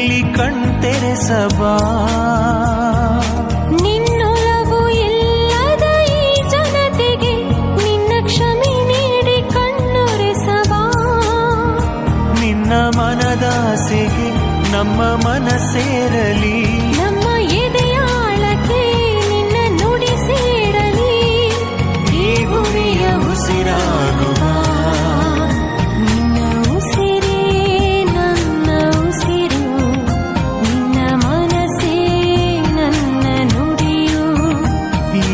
ಇಲ್ಲಿ ಕಣ್ತೆರೆಸಬಾ. ನಿನ್ನೊಲವು ಇಲ್ಲದ ಈ ಜನತೆಗೆ ನಿನ್ನ ಕ್ಷಮೆ ನೀಡಿ ಕಣ್ಣೊರೆಸಬಾ. ನಿನ್ನ ಮನದಾಸೆಗೆ ನಮ್ಮ ಮನಸ್ಸೇರಲಿ, ನಮ್ಮ ಎದೆಯಾಳಕ್ಕೆ ನಿನ್ನ ನುಡಿ ಸೇರಲಿ. ಈ ಭುವಿಯ ಉಸಿರಾಗುವ ನಿನ್ನ ಉಸಿರೇ ನನ್ನ ಉಸಿರು, ನಿನ್ನ ಮನಸ್ಸೇ ನನ್ನ ನುಡಿಯು. ಈ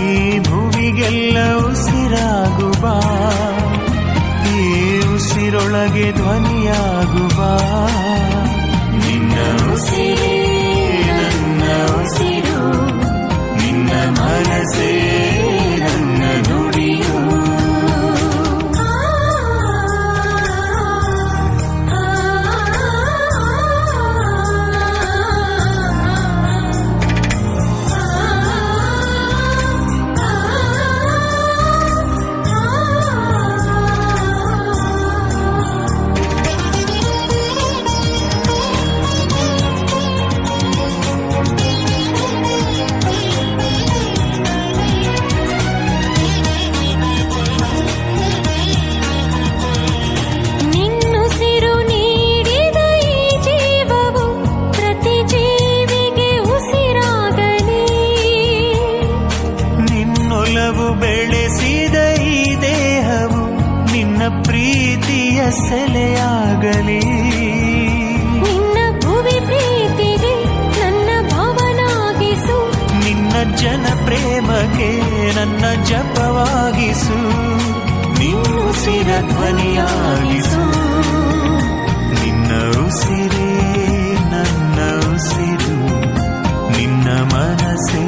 ಭುವಿಗೆಲ್ಲ ಉಸಿರಾಗುವ, ಈ ಉಸಿರೊಳಗೆ ಧ್ವನಿಯಾಗುವ. ನಿನ್ನ ಉಸಿರೇ ನನ್ನ ಉಸಿರು, ನಿನ್ನ ಮನಸ್ಸೇ ನನ್ನ ನುಡಿಯು. ನಿನ್ನುಸಿರು ನೀಡಿದ ಈ ಜೀವವು ಪ್ರತಿ ಜೀವಿಗೆ ಉಸಿರಾಗಲಿ. ನಿನ್ನೊಲವು ಬೆಳೆಸಿದ ಈ ದೇಹವು ನಿನ್ನ ಪ್ರೀತಿಯ ಸೆಲೆಯಾಗಲಿ. ನಿನ್ನ ಭುವಿ ಪ್ರೀತಿಗೆ ನನ್ನ ಭವನಾಗಿಸು. ನಿನ್ನ ಜನ ಪ್ರೇಮಕ್ಕೆ ನನ್ನ ಜಪವಾಗಿಸು. ನಿನ್ನುಸಿರ ಧ್ವನಿಯಾಗಿಸು. ನಿನ್ನ ಉಸಿರೇ ನನ್ನ ಉಸಿರು, ನಿನ್ನ ಮನಸ್ಸೇ